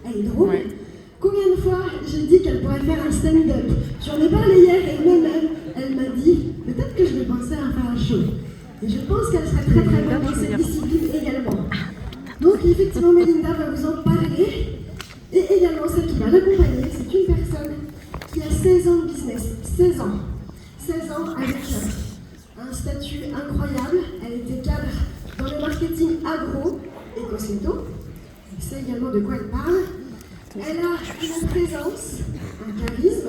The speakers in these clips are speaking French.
Elle est drôle. Ouais. Combien de fois j'ai dit qu'elle pourrait faire un stand-up? J'en ai parlé hier et même elle m'a dit peut-être que je vais penser à faire un show. Et je pense qu'elle serait très très bonne dans cette discipline également. Donc effectivement, Mélinda va vous en parler. Et également celle qui va l'accompagner, c'est une personne qui a 16 ans de business. 16 ans. 16 ans avec un statut incroyable. Elle était cadre dans le marketing agro et cosméto. Elle sait également de quoi elle parle. Elle a une présence, un charisme,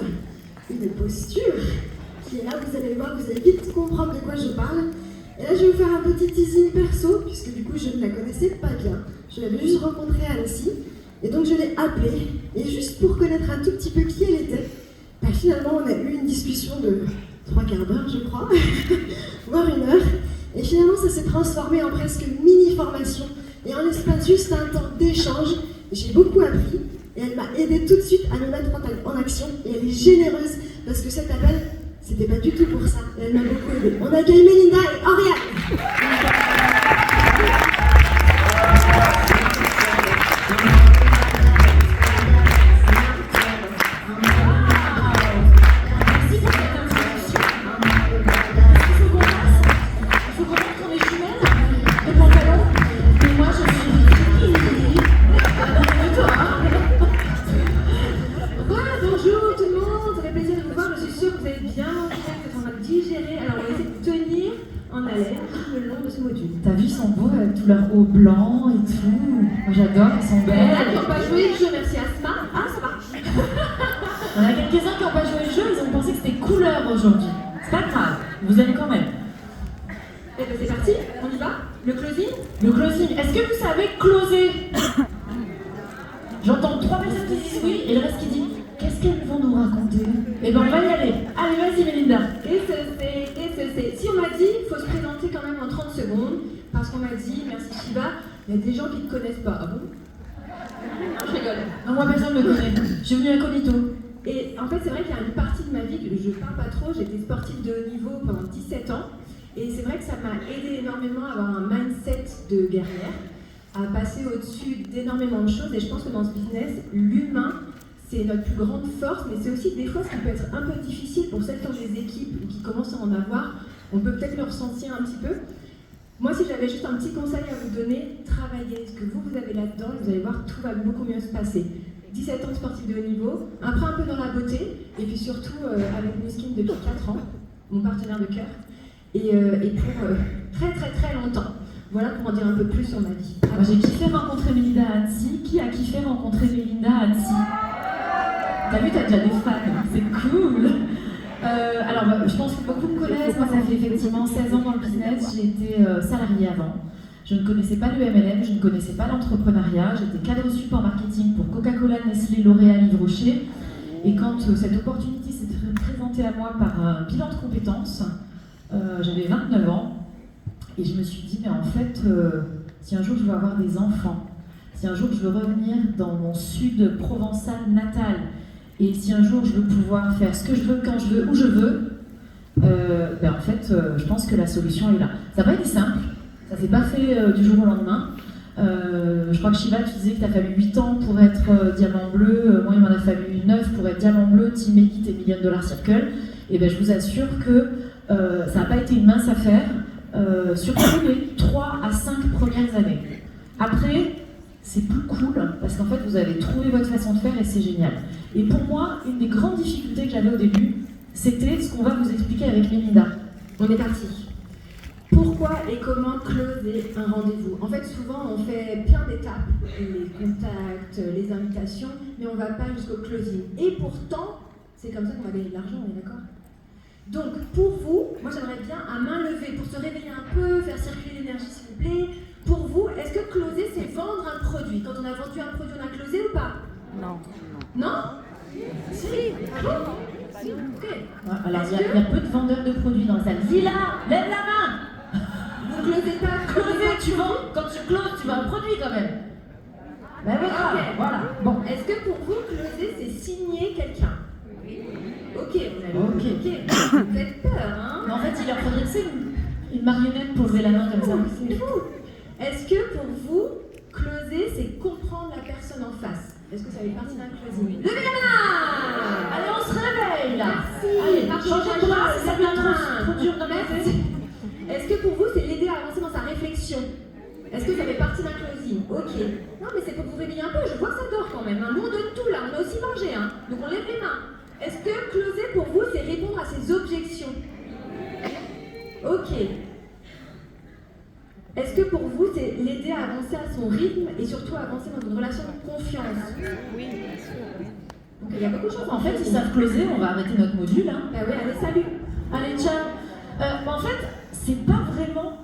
une posture qui est là, vous allez le voir, vous allez vite comprendre de quoi je parle. Et là, je vais vous faire un petit teasing perso, puisque du coup, je ne la connaissais pas bien. Je l'avais juste rencontrée à Annecy, et donc je l'ai appelée. Et juste pour connaître un tout petit peu qui elle était, bah, finalement, on a eu une discussion de 3 quarts d'heure, je crois, voire 1 heure. Et finalement, ça s'est transformé en presque mini-formation. Et en l'espace juste un temps d'échange, j'ai beaucoup appris. Et elle m'a aidé tout de suite à me mettre en action. Et elle est généreuse parce que cet appel, c'était pas du tout pour ça. Et elle m'a beaucoup aidé. On accueille Mélinda et Oriane. T'as vu, ils sont beaux avec tout leur haut blanc et tout. Moi j'adore, ils sont belles. Qui n'ont pas joué le jeu, merci Asma. Ah, ça va. Il y en a quelques-uns qui n'ont pas joué le jeu, ils ont pensé que c'était couleur aujourd'hui. C'est pas grave, vous allez quand même. Eh ben c'est parti, on y va. Le closing. Le closing, est-ce que vous savez closer? J'entends 3 personnes qui disent oui et le reste qui dit qu'est-ce qu'elles vont nous raconter? Eh ben on va y aller. Allez, vas-y Mélinda. Et ce c'est. Si on m'a dit, il faut se présenter quand même en 30 secondes, parce qu'on m'a dit, merci Shiva, il y a des gens qui ne te connaissent pas. Ah bon? Non, je rigole. Non, moi personne ne me connaît. Je suis venue incognito. Et en fait, c'est vrai qu'il y a une partie de ma vie que je parle pas trop. J'étais sportive de haut niveau pendant 17 ans. Et c'est vrai que ça m'a aidé énormément à avoir un mindset de guerrière, à passer au-dessus d'énormément de choses. Et je pense que dans ce business, l'humain, c'est notre plus grande force, mais c'est aussi des fois ce qui peut être un peu difficile pour celles qui ont des équipes ou qui commencent à en avoir. On peut peut-être le ressentir un petit peu. Moi, si j'avais juste un petit conseil à vous donner, travaillez ce que vous avez là-dedans et vous allez voir, tout va beaucoup mieux se passer. 17 ans de sportif de haut niveau, après un peu dans la beauté, et puis surtout avec Nuskin depuis 4 ans, mon partenaire de cœur, et pour très très très longtemps. Voilà pour en dire un peu plus sur ma vie. Moi j'ai kiffé rencontrer Mélinda à Annecy. Qui a kiffé rencontrer Mélinda à Annecy? T'as vu, t'as déjà des fans, c'est cool. Alors je pense que beaucoup me connaissent. Moi ça fait effectivement 16 ans dans le business. J'ai été salariée avant. Je ne connaissais pas le MLM, je ne connaissais pas l'entrepreneuriat. J'étais cadre support marketing pour Coca-Cola, Nestlé, L'Oréal, Yves Rocher. Et quand cette opportunité s'est présentée à moi par un bilan de compétences, j'avais 29 ans. Et je me suis dit, mais en fait, si un jour je veux avoir des enfants, si un jour je veux revenir dans mon sud provençal natal, et si un jour je veux pouvoir faire ce que je veux, quand je veux, où je veux, en fait, je pense que la solution est là. Ça n'a pas été simple, ça ne s'est pas fait du jour au lendemain. Je crois que Shiva, tu disais qu'il t'a fallu 8 ans pour être diamant bleu, moi il m'en a fallu 9 pour être diamant bleu, Team Elite et Million Dollar Circle. Et je vous assure que ça n'a pas été une mince affaire. Surtout les 3 à 5 premières années. Après, c'est plus cool parce qu'en fait, vous avez trouvé votre façon de faire et c'est génial. Et pour moi, une des grandes difficultés que j'avais au début, c'était ce qu'on va vous expliquer avec Mélinda. On est parti. Pourquoi et comment closer un rendez-vous? En fait, souvent, on fait plein d'étapes, les contacts, les invitations, mais on ne va pas jusqu'au closing. Et pourtant, c'est comme ça qu'on va gagner de l'argent, on est d'accord? Donc, pour vous, moi j'aimerais bien à main levée, pour se réveiller un peu, faire circuler l'énergie s'il vous plaît. Pour vous, est-ce que closer c'est vendre un produit? Quand on a vendu un produit, on a closé ou pas? Non. Non? Si. Ah bon? Ok. Alors, il y a peu de vendeurs de produits dans la salle. Lila, lève la main! Vous closez pas? Closer, tu vends. Quand tu closes, tu vends un produit quand même. Ben voilà. Bon. Est-ce que pour vous, closer c'est signer quelqu'un? Ok, vous avez ok. Vous faites peur, hein? Mais en fait, il leur faudrait une marionnette pour lever la main comme ça. C'est fou. Est-ce que pour vous, closer, c'est comprendre la personne en face? Est-ce que ça fait partie d'un closing? Levez la main! Allez, on se réveille là. Merci. Allez, changez de place, ça devient trop dur de Merci. Est-ce que pour vous, c'est l'aider à avancer dans sa réflexion? Est-ce que ça fait partie d'un closing? Ok. Non, mais c'est pour vous réveiller un peu. Je vois que ça dort quand même. Nous, on donne tout là. On a aussi mangé. Donc, on lève les mains. Est-ce que closer pour vous, c'est répondre à ses objections? Ok. Est-ce que pour vous, c'est l'aider à avancer à son rythme et surtout à avancer dans une relation de confiance? Oui, bien sûr. Donc, il y a beaucoup de choses. En fait, ils savent closer, on va arrêter notre module. Bah oui, allez, salut. Allez, ciao. En fait, c'est pas vraiment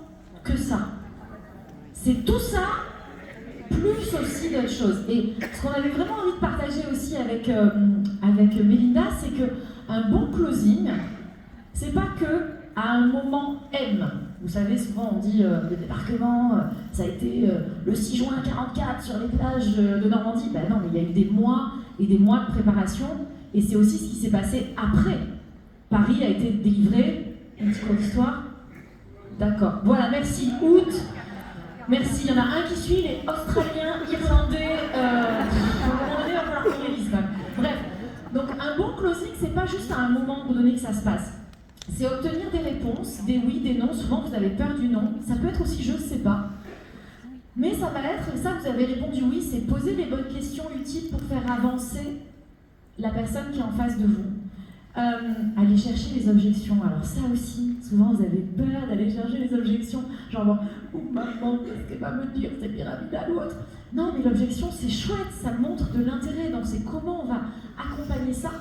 que ça. C'est tout ça, plus aussi d'autres choses. Et ce qu'on avait vraiment envie de partager aussi avec Mélinda, c'est qu'un bon closing, c'est pas que à un moment M. Vous savez, souvent on dit le débarquement, ça a été le 6 juin 44 sur les plages de Normandie. Ben non, mais il y a eu des mois et des mois de préparation, et c'est aussi ce qui s'est passé après. Paris a été délivré, un petit cours d'histoire. D'accord. Voilà, merci. Août. Merci. Il y en a un qui suit, les Australiens, Irlandais. À un moment donné, il va falloir qu'on révise quand même. Bref. Donc, un bon closing, c'est pas juste à un moment donné que ça se passe. C'est obtenir des réponses, des oui, des non. Souvent, vous avez peur du non. Ça peut être aussi je sais pas. Mais ça va être, et ça, vous avez répondu oui, c'est poser les bonnes questions utiles pour faire avancer la personne qui est en face de vous. Aller chercher les objections. Alors ça aussi, souvent vous avez peur d'aller chercher les objections. Genre, oh maman, qu'est-ce qu'elle va me dire, c'est pyramidal ou autre. Non, mais l'objection, c'est chouette, ça montre de l'intérêt. Donc c'est comment on va accompagner ça.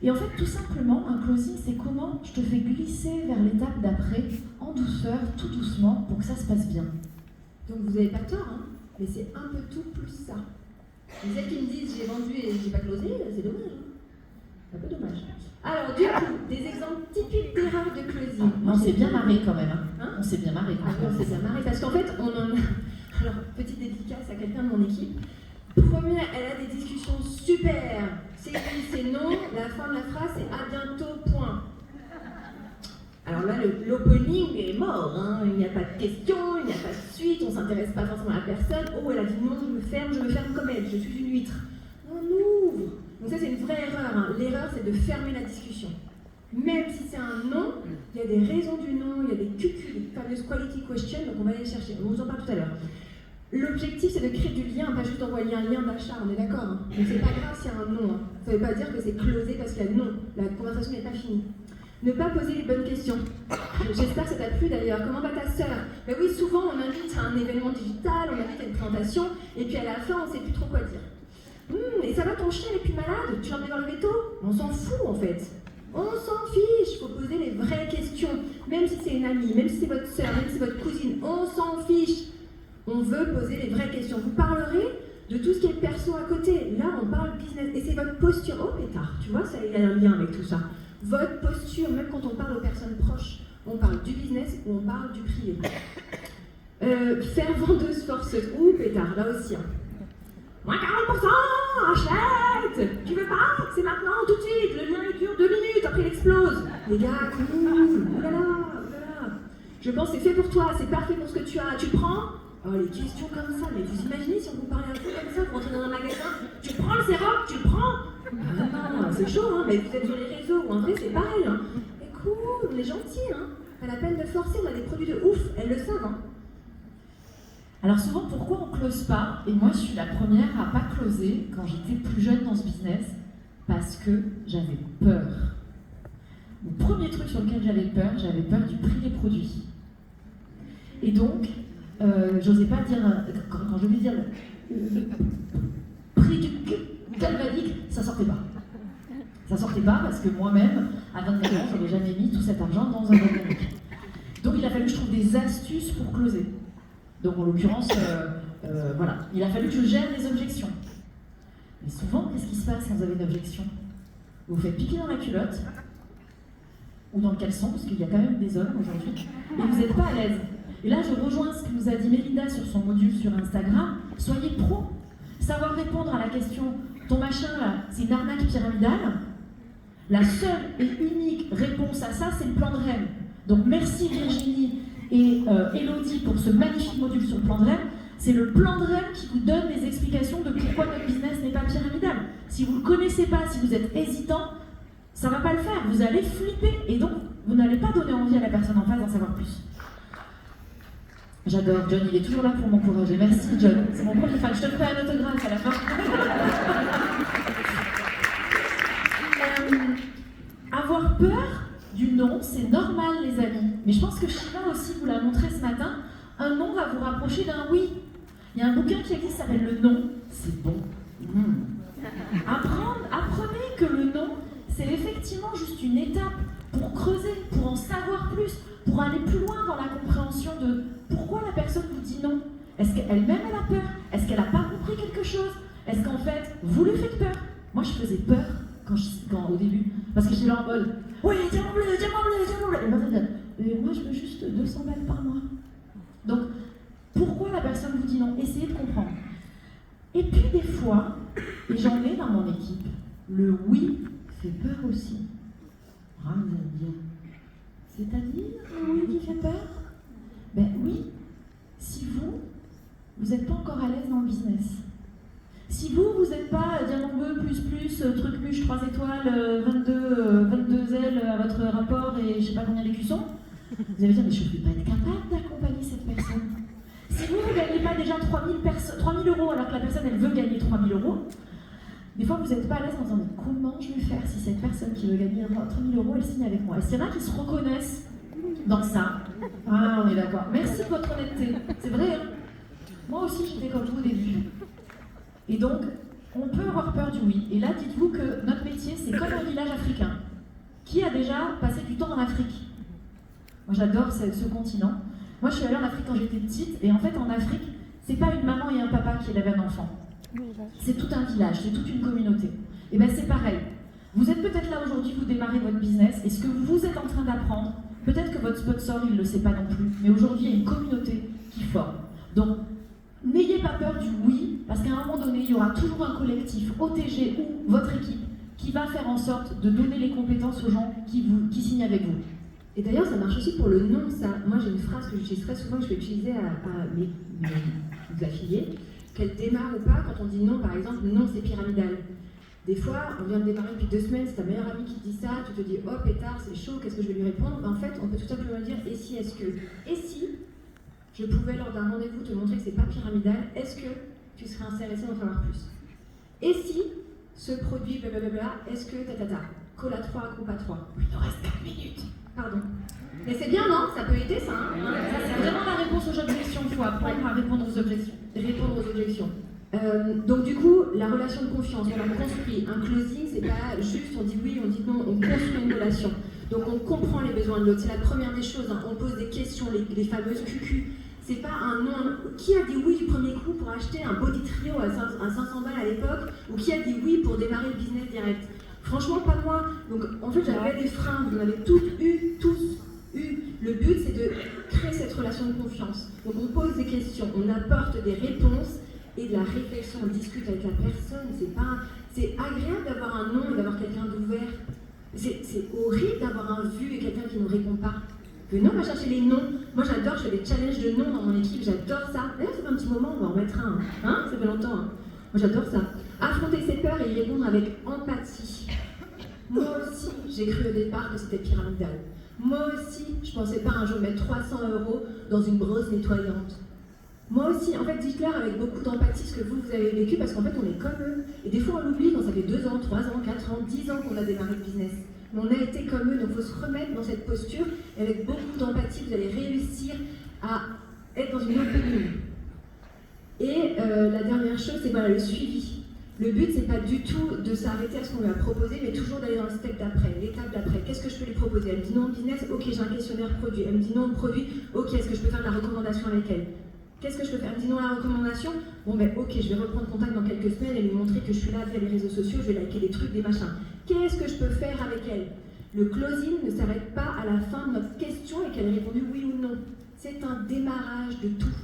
Et en fait, tout simplement, un closing, c'est comment je te fais glisser vers l'étape d'après, en douceur, tout doucement, pour que ça se passe bien. Donc vous n'avez pas tort, mais c'est un peu tout plus ça. Et celles qui me disent j'ai vendu et j'ai pas closé, c'est dommage. C'est un peu dommage. Alors, du coup, des exemples typiques d'erreurs de closing. On s'est bien marré quand même. On s'est bien marré. On s'est bien marré parce qu'en fait, on en a. Alors, petite dédicace à quelqu'un de mon équipe. Première, elle a des discussions super. C'est oui, c'est non. La fin de la phrase, c'est à bientôt, point. Alors là, l'opening est mort. Il n'y a pas de question, il n'y a pas de suite, on ne s'intéresse pas forcément à la personne. Oh, elle a dit non, je me ferme comme elle, je suis une huître. On ouvre. Donc ça, c'est une vraie erreur. L'erreur, c'est de fermer la discussion. Même si c'est un non, il y a des raisons du non, il y a des QQ, les fameuses quality questions, donc on va aller les chercher. On vous en parle tout à l'heure. L'objectif, c'est de créer du lien, pas juste d'envoyer un lien d'achat, on est d'accord. Donc c'est pas grave s'il y a un non. Ça ne veut pas dire que c'est closé parce qu'il y a non. La conversation n'est pas finie. Ne pas poser les bonnes questions. J'espère que ça t'a plu d'ailleurs. Comment va ta sœur? Ben oui, souvent on invite à un événement digital, on invite à une présentation, et puis à la fin, on ne sait plus trop quoi dire. Et ça va, ton chien est plus malade? Tu l'emmènes dans le veto? On s'en fout en fait. On s'en fiche. Il faut poser les vraies questions. Même si c'est une amie, même si c'est votre sœur, même si c'est votre cousine, on s'en fiche. On veut poser les vraies questions. Vous parlerez de tout ce qui est perso à côté. Là, on parle business. Et c'est votre posture. Oh pétard, tu vois, ça, il y a un lien avec tout ça. Votre posture, même quand on parle aux personnes proches, on parle du business ou on parle du privé. Faire vendeuse forceuse. Ouh pétard, là aussi. Moins 40%, achète! Tu veux pas? C'est maintenant, tout de suite! Le lien il dure 2 minutes, après il explose! Les gars, cool! Oh là là, oh là là! Je pense que c'est fait pour toi, c'est parfait pour ce que tu as. Tu prends? Oh, les questions comme ça, mais vous imaginez si on vous parlait un peu comme ça, vous rentrez dans un magasin, tu prends le sérum, tu le prends? Non, c'est chaud, mais vous êtes sur les réseaux, ou en vrai c'est pareil. Mais cool, on est gentil, Pas la peine de forcer, on a des produits de ouf, elles le savent, Alors souvent, pourquoi on ne close pas? Et moi, je suis la première à pas closer quand j'étais plus jeune dans ce business, parce que j'avais peur. Le premier truc sur lequel j'avais peur du prix des produits. Et donc, j'osais pas dire, quand je voulais dire le prix du galvanique, ça sortait pas. Ça sortait pas parce que moi-même, à 24 ans, j'aurais jamais mis tout cet argent dans un galvanique. Donc il a fallu que je trouve des astuces pour closer. Donc en l'occurrence, voilà, il a fallu que je gère les objections. Mais souvent, qu'est-ce qui se passe quand vous avez une objection? Vous vous faites piquer dans la culotte, ou dans le caleçon, parce qu'il y a quand même des hommes aujourd'hui, et vous n'êtes pas à l'aise. Et là, je rejoins ce que nous a dit Mélinda sur son module sur Instagram. Soyez pro. Savoir répondre à la question, ton machin là, c'est une arnaque pyramidale. La seule et unique réponse à ça, c'est le plan de REM. Donc merci Virginie et Elodie pour ce magnifique module sur le plan de REM. C'est le plan de REM qui vous donne des explications de pourquoi notre business n'est pas pyramidal. Si vous ne le connaissez pas, si vous êtes hésitant, ça ne va pas le faire. Vous allez flipper et donc vous n'allez pas donner envie à la personne en face d'en savoir plus. J'adore John, il est toujours là pour m'encourager. Merci John, c'est mon premier fan. Je te ferai un autographe à la fin. Avoir peur du non, c'est normal les amis. Mais je pense que Shiva aussi vous l'a montré ce matin. Un non va vous rapprocher d'un oui. Il y a un bouquin qui existe qui s'appelle Le Non, c'est bon. Apprenez que le non, c'est effectivement juste une étape pour creuser, pour en savoir plus, pour aller plus loin dans la compréhension de pourquoi la personne vous dit non. Est-ce qu'elle-même elle a peur? Est-ce qu'elle n'a pas compris quelque chose? Est-ce qu'en fait, vous lui faites peur? Moi je faisais peur au début, parce que j'étais là en mode oui, diamant bleu, diamant bleu, diamant bleu. Et moi je veux juste 200 balles par mois. Donc, pourquoi la personne vous dit non? Essayez de comprendre. Et puis des fois, et j'en ai dans mon équipe, le oui fait peur aussi. Ah, vous allez me dire, c'est-à-dire le oui qui fait peur? Ben oui, si vous n'êtes pas encore à l'aise dans le business. Si vous n'êtes pas diamant bleu, truc muche, 3 étoiles, 22 ailes à votre rapport et je sais pas combien d'écussons, vous allez dire, mais je ne vais pas être capable d'accompagner cette personne. Si vous ne gagnez pas déjà 3 000 € alors que la personne elle veut gagner 3 000 €, des fois vous n'êtes pas à l'aise en disant, mais comment je vais faire si cette personne qui veut gagner 3 000 € elle signe avec moi? Et c'est là qu'ils se reconnaissent dans ça. Ah, on est d'accord. Merci de votre honnêteté. C'est vrai, hein? Moi aussi j'étais comme vous au début. Et donc, on peut avoir peur du oui. Et là, dites-vous que notre métier, c'est comme un village africain. Qui a déjà passé du temps en Afrique? Moi, j'adore ce continent. Moi, je suis allée en Afrique quand j'étais petite. Et en fait, en Afrique, c'est pas une maman et un papa qui élèvent un enfant. C'est tout un village, c'est toute une communauté. Et bien, c'est pareil. Vous êtes peut-être là aujourd'hui, vous démarrez votre business. Et ce que vous êtes en train d'apprendre, peut-être que votre sponsor, il ne le sait pas non plus. Mais aujourd'hui, il y a une communauté qui forme. Donc, n'ayez pas peur du oui, parce qu'à un moment donné, il y aura toujours un collectif, OTG ou votre équipe, qui va faire en sorte de donner les compétences aux gens qui signent avec vous. Et d'ailleurs, ça marche aussi pour le non. Moi, j'ai une phrase que j'utilise très souvent, que je vais utiliser à mes affiliés, qu'elle démarre ou pas, quand on dit non, par exemple, non, c'est pyramidal. Des fois, on vient de démarrer depuis 2 semaines, c'est ta meilleure amie qui te dit ça, tu te dis, oh pétard, c'est chaud, qu'est-ce que je vais lui répondre? En fait, on peut tout simplement dire, et si, est-ce que? Et si je pouvais, lors d'un rendez-vous, te montrer que c'est pas pyramidal, est-ce que tu serais intéressé d'en savoir plus? Et si ce produit, blablabla, est-ce que cola 3, coupa 3? Il nous reste 4 minutes. Pardon. Mais c'est bien, non? Ça peut aider, ça, hein? Ça, c'est vraiment la réponse aux objections. Il faut apprendre à répondre aux objections. Donc du coup, la relation de confiance, on la construit. Un closing, c'est pas juste on dit oui, on dit non, on construit une relation. Donc on comprend les besoins de l'autre. C'est la première des choses, hein. On pose des questions, les fameuses QQ. C'est pas un non. Qui a dit oui du premier coup pour acheter un body trio à 500 balles à l'époque? Ou qui a dit oui pour démarrer le business direct? Franchement, pas moi. Donc en fait, j'avais des freins. Vous en avez tous eu. Le but, c'est de créer cette relation de confiance. Donc on pose des questions, on apporte des réponses et de la réflexion. On discute avec la personne. C'est agréable d'avoir un non et d'avoir quelqu'un d'ouvert. C'est horrible d'avoir un vu et quelqu'un qui ne répond pas. Que non, on va chercher les noms. Moi, j'adore, je fais des challenges de noms dans mon équipe. J'adore ça. D'ailleurs, ça fait un petit moment, on va en mettre un. Hein? Ça fait longtemps. Hein? Moi, j'adore ça. Affronter ses peurs et y répondre avec empathie. Moi aussi, j'ai cru au départ que c'était pyramidal. Moi aussi, je pensais pas un jour mettre 300 € dans une brosse nettoyante. Moi aussi, en fait, dites-leur avec beaucoup d'empathie ce que vous avez vécu, parce qu'en fait, on est comme eux. Et des fois, on l'oublie quand ça fait 2 ans, 3 ans, 4 ans, 10 ans qu'on a démarré le business. Mais on a été comme eux, donc il faut se remettre dans cette posture. Et avec beaucoup d'empathie, vous allez réussir à être dans une autre ligne. Et la dernière chose, c'est le suivi. Le but, c'est pas du tout de s'arrêter à ce qu'on lui a proposé, mais toujours d'aller dans le step d'après, l'étape d'après. Qu'est-ce que je peux lui proposer? Elle me dit non de business, ok, j'ai un questionnaire produit. Elle me dit non de produit, ok, est-ce que je peux faire de la recommandation avec elle? Qu'est-ce que je peux faire? Elle me dit non à la recommandation, bon ben ok, je vais reprendre contact dans quelques semaines et lui montrer que je suis là via les réseaux sociaux, je vais liker des trucs, des machins. Qu'est-ce que je peux faire avec elle? Le closing ne s'arrête pas à la fin de notre question et qu'elle ait répondu oui ou non. C'est un démarrage de tout.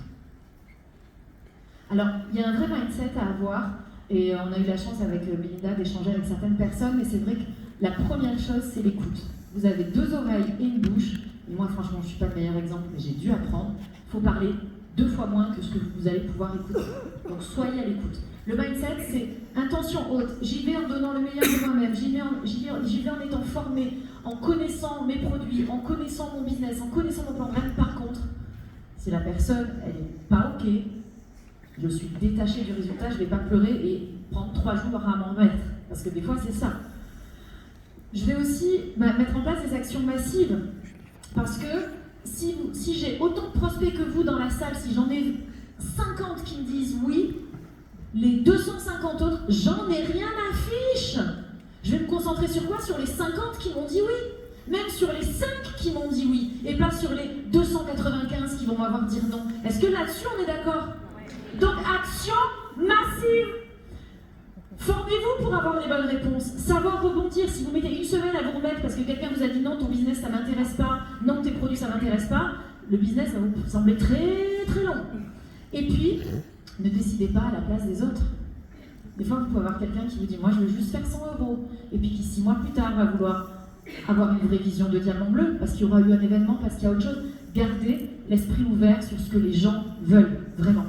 Alors, il y a un vrai mindset à avoir. Et on a eu la chance avec Melinda d'échanger avec certaines personnes, mais c'est vrai que la première chose, c'est l'écoute. Vous avez 2 oreilles et une bouche, et moi franchement je ne suis pas le meilleur exemple, mais j'ai dû apprendre. Il faut parler 2 fois moins que ce que vous allez pouvoir écouter. Donc soyez à l'écoute. Le mindset, c'est intention. tension haute, j'y vais en donnant le meilleur de moi-même, j'y vais en étant formée, en connaissant mes produits, en connaissant mon business, en connaissant mon plan de vente. Par contre, si la personne, elle n'est pas OK, je suis détachée du résultat, je ne vais pas pleurer et prendre 3 jours à m'en remettre. Parce que des fois, c'est ça. Je vais aussi mettre en place des actions massives. Parce que si j'ai autant de prospects que vous dans la salle, si j'en ai 50 qui me disent oui, les 250 autres, j'en ai rien à fiche. Je vais me concentrer sur quoi? Sur les 50 qui m'ont dit oui. Même sur les 5 qui m'ont dit oui. Et pas sur les 295 qui vont m'avoir dit non. Est-ce que là-dessus, on est d'accord? Donc, action massive. Formez-vous pour avoir les bonnes réponses. Savoir rebondir. Si vous mettez une semaine à vous remettre parce que quelqu'un vous a dit non, ton business, ça m'intéresse pas. Non, tes produits, ça m'intéresse pas. Le business va vous sembler très, très long. Et puis, ne décidez pas à la place des autres. Des fois, vous pouvez avoir quelqu'un qui vous dit « Moi, je veux juste faire 100 €. Et puis qui, 6 mois plus tard, va vouloir avoir une vraie vision de diamant bleu, parce qu'il y aura eu un événement, parce qu'il y a autre chose. Gardez l'esprit ouvert sur ce que les gens veulent, vraiment.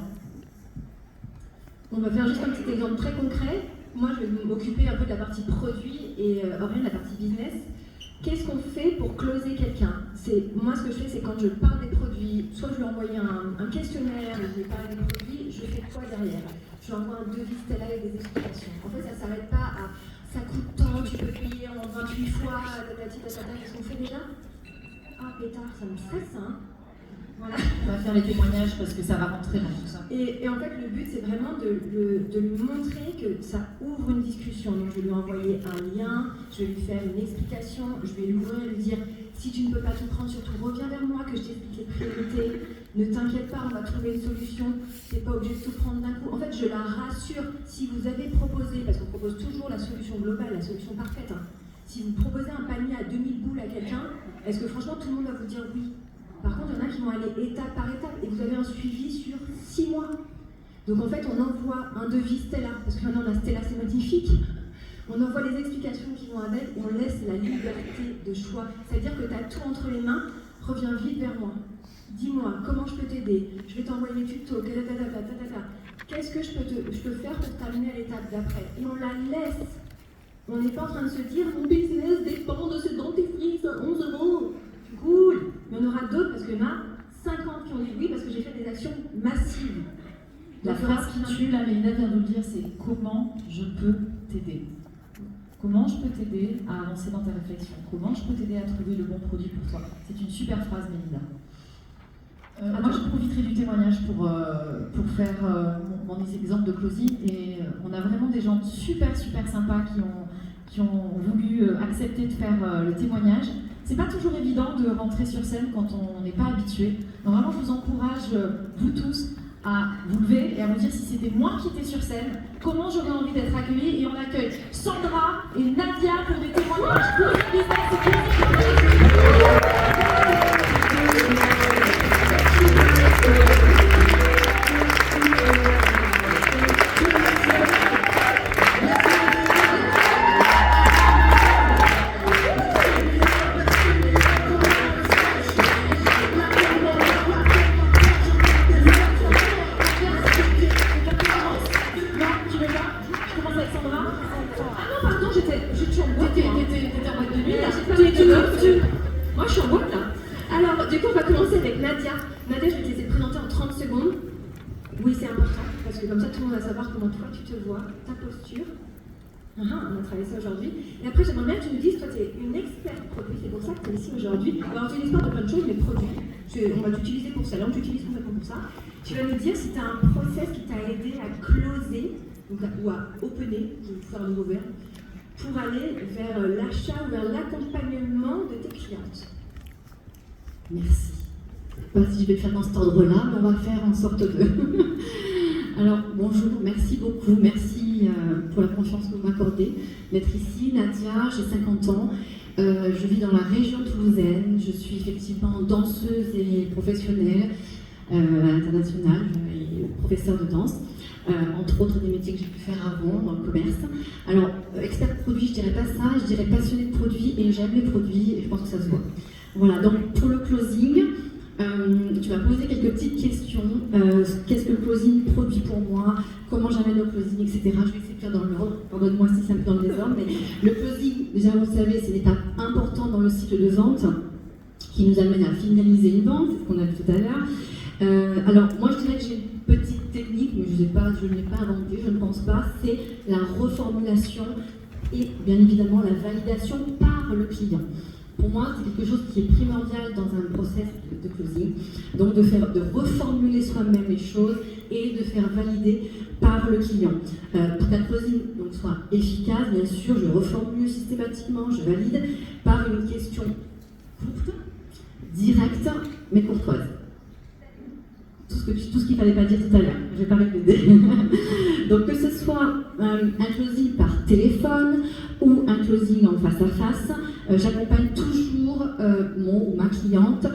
On va faire juste un petit exemple très concret. Moi, je vais m'occuper un peu de la partie produit et Aurélien de la partie business. Qu'est-ce qu'on fait pour closer quelqu'un? Moi, ce que je fais, c'est quand je parle des produits, soit je lui envoie un questionnaire et je lui parle des produits, je fais quoi derrière? Je lui envoie un devis Stella avec des explications. En fait, ça ne s'arrête pas à ça coûte tant, tu peux payer en 28 fois, qu'est-ce qu'on fait déjà? Ah, pétard, ça me stresse, hein? Voilà. On va faire les témoignages parce que ça va rentrer dans tout ça. Et en fait, le but, c'est vraiment de lui montrer que ça ouvre une discussion. Donc, je vais lui envoyer un lien, je vais lui faire une explication, je vais l'ouvrir et lui dire si tu ne peux pas tout prendre, surtout reviens vers moi, que je t'explique les priorités. Ne t'inquiète pas, on va trouver une solution. Tu n'es pas obligé de tout prendre d'un coup. En fait, je la rassure. Si vous avez proposé, parce qu'on propose toujours la solution globale, la solution parfaite, hein. Si vous proposez un panier à 2000 boules à quelqu'un, est-ce que franchement tout le monde va vous dire oui? Par contre, il y en a qui vont aller étape par étape et vous avez un suivi sur 6 mois. Donc en fait, on envoie un devis Stella, parce que maintenant on a Stella, c'est magnifique. On envoie les explications qui vont avec et on laisse la liberté de choix. C'est-à-dire que tu as tout entre les mains, reviens vite vers moi. Dis-moi, comment je peux t'aider? Je vais t'envoyer les tutos, qu'est-ce que je peux faire pour t'amener à l'étape d'après? Et on la laisse. On n'est pas en train de se dire, mon business dépend de ce dentifrice à 11 €. Cool, mais on aura d'autres parce qu'il y en a 50 qui ont dit oui parce que j'ai fait des actions massives. La phrase qui tue, là, Mélina vient de vous le dire, c'est comment je peux t'aider? Comment je peux t'aider à avancer dans ta réflexion? Comment je peux t'aider à trouver le bon produit pour toi? C'est une super phrase, Mélina. Moi, je profiterai du témoignage pour faire mon exemple de closing. Et on a vraiment des gens super sympas qui ont voulu accepter de faire le témoignage. C'est pas toujours évident de rentrer sur scène quand on n'est pas habitué. Donc vraiment, je vous encourage, vous tous, à vous lever et à vous dire si c'était moi qui étais sur scène, comment j'aurais envie d'être accueillie. Et on accueille Sandra et Nadia pour des témoignages pour le business. Moi je suis en boîte là. Alors du coup on va commencer avec Nadia. Nadia, je vais te laisser te présenter en 30 secondes. Oui, c'est important parce que comme ça tout le monde va savoir comment toi tu te vois, ta posture. On a travaillé ça aujourd'hui. Et après j'aimerais bien que tu nous dises, toi tu es une experte produit, c'est pour ça que tu es ici aujourd'hui. Alors tu es une experte de plein de choses, mais produits, on va t'utiliser pour ça, là on t'utilise complètement pour ça. Tu vas nous dire si tu as un process qui t'a aidé à closer, ou à opener, je vais vous faire un nouveau verbe, pour aller vers l'achat ou vers l'accompagnement de tes clientes. Merci. Je ne sais pas si je vais le faire dans cet ordre-là, mais on va faire en sorte de... Alors, bonjour, merci beaucoup, merci pour la confiance que vous m'accordez d'être ici. Nadia, j'ai 50 ans, je vis dans la région toulousaine, je suis effectivement danseuse et professionnelle à l'international et professeure de danse. Entre autres des métiers que j'ai pu faire avant dans le commerce. Alors, expert produit, je dirais pas ça, je dirais passionné de produits et j'aime les produits et je pense que ça se voit. Voilà, donc pour le closing, Tu m'as posé quelques petites questions. Qu'est-ce que le closing produit pour moi? Comment j'amène au closing, etc. Je vais essayer de faire dans l'ordre. Pardonne-moi si c'est un peu dans le désordre, mais le closing, déjà vous le savez, c'est une étape importante dans le cycle de vente qui nous amène à finaliser une vente, c'est ce qu'on a vu tout à l'heure. Alors, moi je dirais que j'ai une petite technique, mais je ne l'ai pas inventée, je ne pense pas, c'est la reformulation et bien évidemment la validation par le client. Pour moi, c'est quelque chose qui est primordial dans un process de closing. Donc de reformuler soi-même les choses et de faire valider par le client. Pour qu'un closing donc, soit efficace, bien sûr, je reformule systématiquement, je valide par une question courte, directe, mais courtoise. Tout ce qu'il ne fallait pas dire tout à l'heure, je vais pas répéter. Donc que ce soit un closing par téléphone ou un closing en face à face, j'accompagne toujours mon ou ma cliente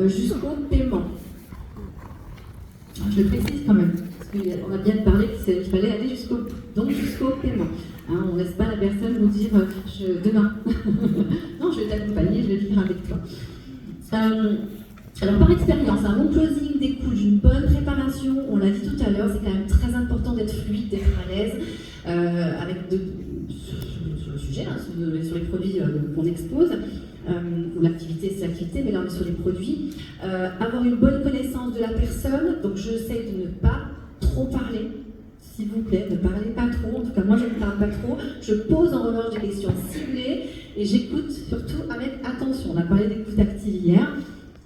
jusqu'au paiement. Je le précise quand même, parce qu'on a bien parlé qu'il fallait aller jusqu'au paiement. Hein, on ne laisse pas la personne nous dire demain. Non, je vais t'accompagner, je vais le faire avec toi. Alors par expérience, un bon closing découle d'une bonne préparation, on l'a dit tout à l'heure, c'est quand même très important d'être fluide, d'être à l'aise sur le sujet, hein, sur les produits qu'on expose, ou l'activité c'est l'activité, mais là on est sur les produits. Avoir une bonne connaissance de la personne, donc j'essaie de ne pas trop parler, s'il vous plaît, ne parlez pas trop, en tout cas moi je ne parle pas trop, je pose en revanche des questions ciblées et j'écoute surtout avec attention. On a parlé d'écoute active hier.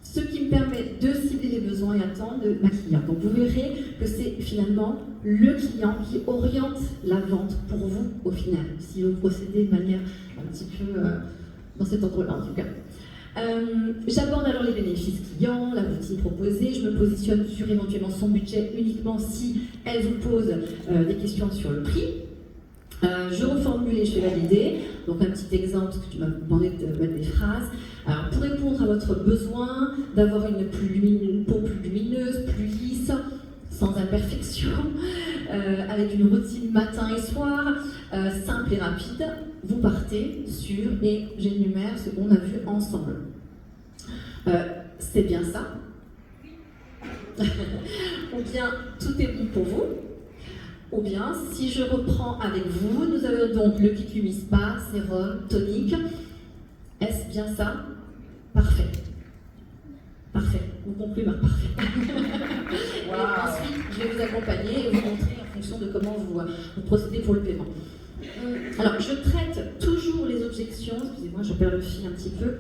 Ce qui me permet de cibler les besoins et attentes de ma cliente. Donc vous verrez que c'est finalement le client qui oriente la vente pour vous au final, si vous procédez de manière un petit peu dans cet ordre-là en tout cas. J'aborde alors les bénéfices clients, la routine proposée, je me positionne sur éventuellement son budget uniquement si elle vous pose des questions sur le prix. Je reformule et je fais valider. Donc un petit exemple, parce que tu m'as demandé de mettre des phrases. Alors pour répondre à votre besoin d'avoir une peau plus lumineuse, plus lisse, sans imperfection, avec une routine matin et soir, simple et rapide, vous partez sur et j'énumère ce qu'on a vu ensemble. C'est bien ça? Ou bien tout est bon pour vous? Ou bien, si je reprends avec vous, nous avons donc le kit Lumi Spa, sérum, tonique. Est-ce bien ça? Parfait. Parfait. Vous concluez par parfait. Wow. Et ensuite, je vais vous accompagner et vous montrer en fonction de comment vous procédez pour le paiement. Alors, je traite toujours les objections. Excusez-moi, je perds le fil un petit peu.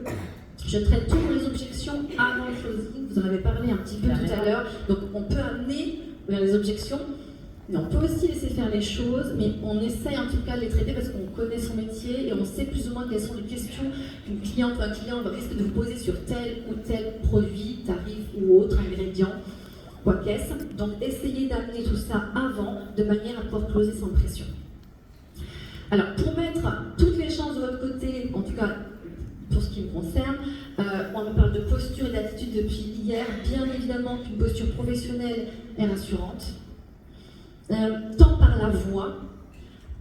Je traite toujours les objections avant le closing. Vous en avez parlé un petit peu tout à l'heure. Donc, on peut amener vers les objections. Mais on peut aussi laisser faire les choses, mais on essaye en tout cas de les traiter parce qu'on connaît son métier et on sait plus ou moins quelles sont les questions qu'une cliente ou un client risque de vous poser sur tel ou tel produit, tarif ou autre ingrédient, quoi qu'est-ce. Donc essayez d'amener tout ça avant, de manière à pouvoir closer sans pression. Alors pour mettre toutes les chances de votre côté, en tout cas pour ce qui me concerne, on me parle de posture et d'attitude depuis hier. Bien évidemment qu'une posture professionnelle est rassurante. Tant par la voix,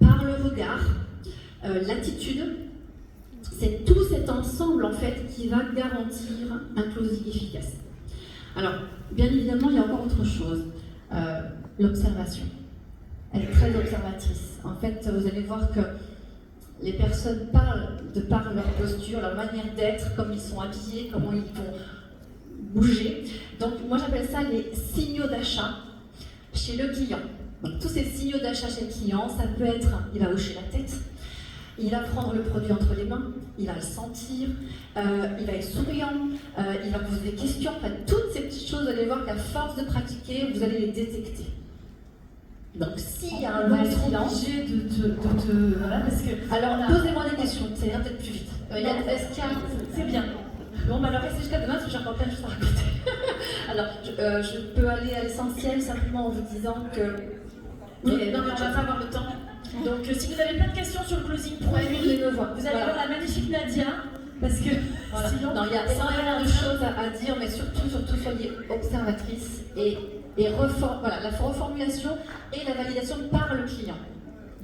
par le regard, l'attitude, c'est tout cet ensemble en fait qui va garantir un closing efficace. Alors, bien évidemment, il y a encore autre chose, l'observation. Elle est très observatrice. En fait, vous allez voir que les personnes parlent de par leur posture, leur manière d'être, comme ils sont habillés, comment ils vont bouger. Donc, moi j'appelle ça les signaux d'achat chez le client. Donc, tous ces signaux d'achat chez le client, ça peut être, il va hocher la tête, il va prendre le produit entre les mains, il va le sentir, il va être souriant, il va poser des questions. Enfin, toutes ces petites choses, vous allez voir qu'à force de pratiquer, vous allez les détecter. Donc, s'il y a un long silence, voilà, parce que alors posez-moi des questions, ça ira peut-être plus vite. C'est bien. Bon, bah alors restez jusqu'à demain parce que j'ai encore plein de choses à raconter. Alors, je peux aller à l'essentiel simplement en vous disant que. Oui, non, mais on va pas avoir le temps. Donc, si vous avez plein de questions sur le closing pour vous allez voir la magnifique Nadia, parce que sinon. Non, il y a énormément de choses à dire, mais surtout, soyez observatrice et voilà, la reformulation et la validation par le client.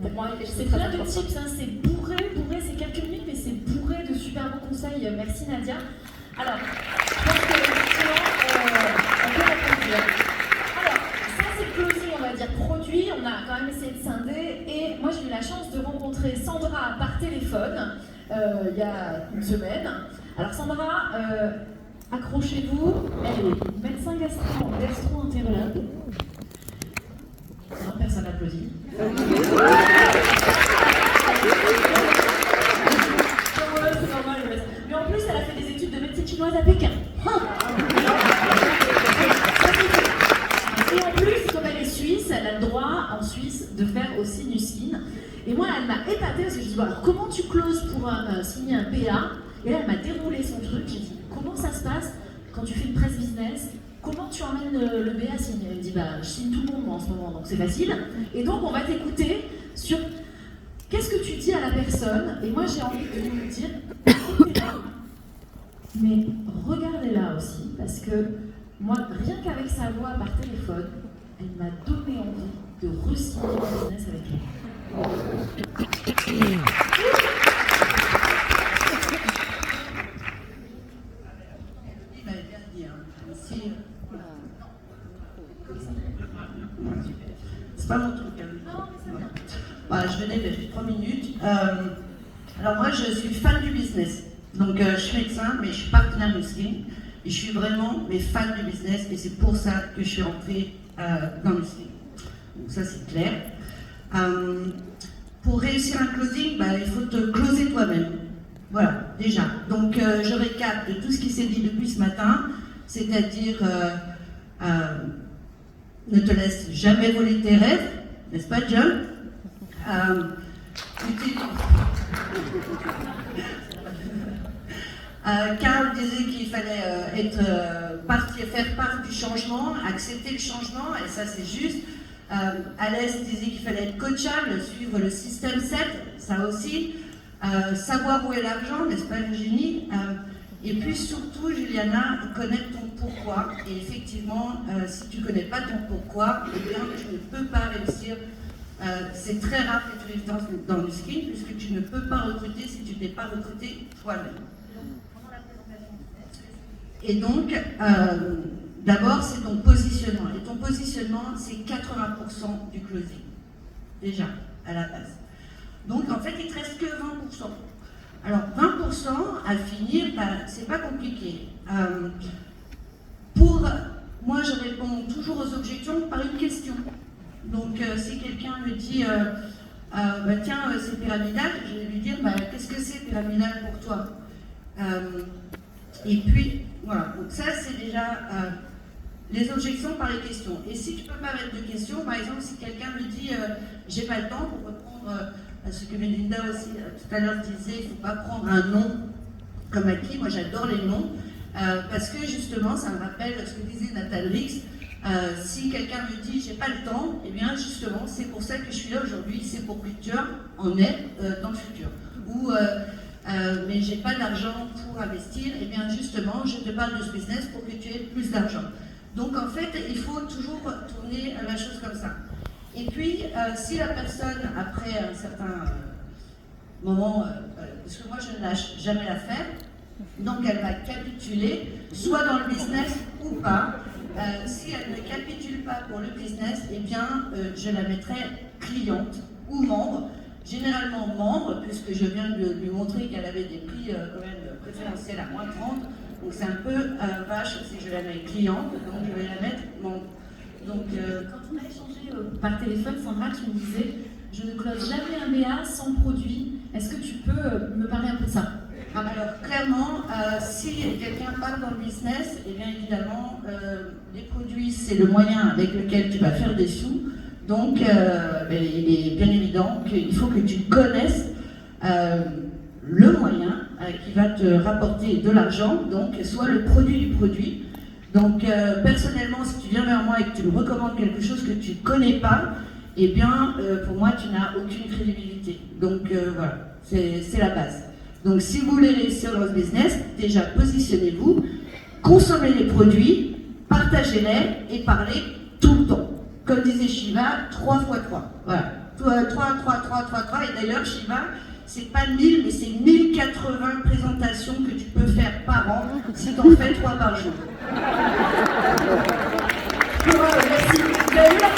Pour moi, c'est plein de tips, hein, c'est bourré, c'est quelques minutes, mais c'est bourré de super bons conseils. Merci Nadia. Alors, je pense que effectivement, Alors, ça c'est le closing, on va dire produit. On a quand même essayé de scinder. Et moi, j'ai eu la chance de rencontrer Sandra par téléphone il y a une semaine. Alors, Sandra, accrochez-vous, elle est médecin gastro-entérologue. Non, personne n'applaudit. C'est normal, mais en plus, elle a fait des études de médecine chinoise à Pékin. Et en plus, comme elle est suisse, elle a le droit en Suisse de faire aussi Nuskin. Et moi, elle m'a épatée parce que je dis, bon, alors comment tu closes pour signer un PA? Et là, elle m'a déroulé son truc. J'ai dit, comment ça se passe quand tu fais une presse business? Comment tu emmènes le BA signer? Elle me dit, bah, je signe tout le monde moi, en ce moment, donc c'est facile. Et donc, on va t'écouter sur qu'est-ce que tu dis à la personne. Et moi, j'ai envie de vous dire, écoutez-la, mais regardez-la aussi, parce que moi, rien qu'avec sa voix par téléphone, elle m'a donné envie de re-signer mon business avec elle. Il m'avait bien dit, hein. Si, c'est pas mon truc. Hein. Non, mais c'est bien. Voilà, je venais depuis 3 minutes. Alors moi, je suis fan du business. Donc je suis médecin, mais je suis partenaire Nuskin. Et je suis vraiment fan du business. Et c'est pour ça que je suis entrée dans Nuskin. Donc ça, c'est clair. Pour réussir un closing, il faut te closer toi-même. Voilà, déjà. Donc je récap de tout ce qui s'est dit depuis ce matin. C'est-à-dire, ne te laisse jamais voler tes rêves. N'est-ce pas, John? Carl disait qu'il fallait faire part du changement, accepter le changement, et ça c'est juste. Alès disait qu'il fallait être coachable, suivre le système 7, ça aussi. Savoir où est l'argent, n'est-ce pas le génie? Et puis surtout, Juliana, connaître ton pourquoi. Et effectivement, si tu ne connais pas ton pourquoi, eh bien, tu ne peux pas réussir. C'est très rare que tu réussisses dans le skin, puisque tu ne peux pas recruter si tu n'es pas recruté toi-même. Et donc, d'abord, c'est ton positionnement. Et ton positionnement, c'est 80% du closing. Déjà, à la base. Donc, en fait, il ne te reste que 20%. Alors, 20% à finir, c'est pas compliqué. Moi, je réponds toujours aux objections par une question. Donc, si quelqu'un me dit, tiens, c'est pyramidal, je vais lui dire, qu'est-ce que c'est pyramidal pour toi? Et puis, voilà. Donc, ça, c'est déjà les objections par les questions. Et si tu ne peux pas mettre de questions, par exemple, si quelqu'un me dit, j'ai pas le temps, pour reprendre ce que Melinda aussi tout à l'heure disait, il ne faut pas prendre un nom comme acquis. Moi, j'adore les noms, parce que justement, ça me rappelle ce que disait Nathan Rix. Si quelqu'un me dit j'ai pas le temps, et bien justement c'est pour ça que je suis là aujourd'hui, c'est pour que tu en aies dans le futur. Ou mais j'ai pas d'argent pour investir, et bien justement je te parle de ce business pour que tu aies plus d'argent. Donc en fait il faut toujours tourner la chose comme ça. Et puis si la personne après un certain moment, parce que moi je ne lâche jamais l'affaire, donc elle va capituler, soit dans le business ou pas. Si elle ne capitule pas pour le business, eh bien, je la mettrai cliente ou membre, généralement membre, puisque je viens de lui montrer qu'elle avait des prix quand même préférentiels à moins 30, donc c'est un peu vache si je la mets cliente, donc je vais la mettre membre. Donc, quand on a échangé par téléphone, Sandra, tu me disais, je ne close jamais un BA sans produit. Est-ce que tu peux me parler un peu de ça? Alors clairement, si quelqu'un part dans le business, et bien évidemment, les produits c'est le moyen avec lequel tu vas faire des sous. Donc il est bien évident qu'il faut que tu connaisses le moyen qui va te rapporter de l'argent, donc soit le produit du produit. Donc personnellement, si tu viens vers moi et que tu me recommandes quelque chose que tu ne connais pas, eh bien pour moi tu n'as aucune crédibilité. Donc voilà, c'est la base. Donc si vous voulez réussir dans ce business, déjà positionnez-vous, consommez les produits, partagez-les et parlez tout le temps. Comme disait Shiva, 3 x 3. Voilà. 3. Et d'ailleurs, Shiva, c'est pas 1000, mais c'est 1080 présentations que tu peux faire par an si tu en fais 3 par jour. Merci. Vous avez vu la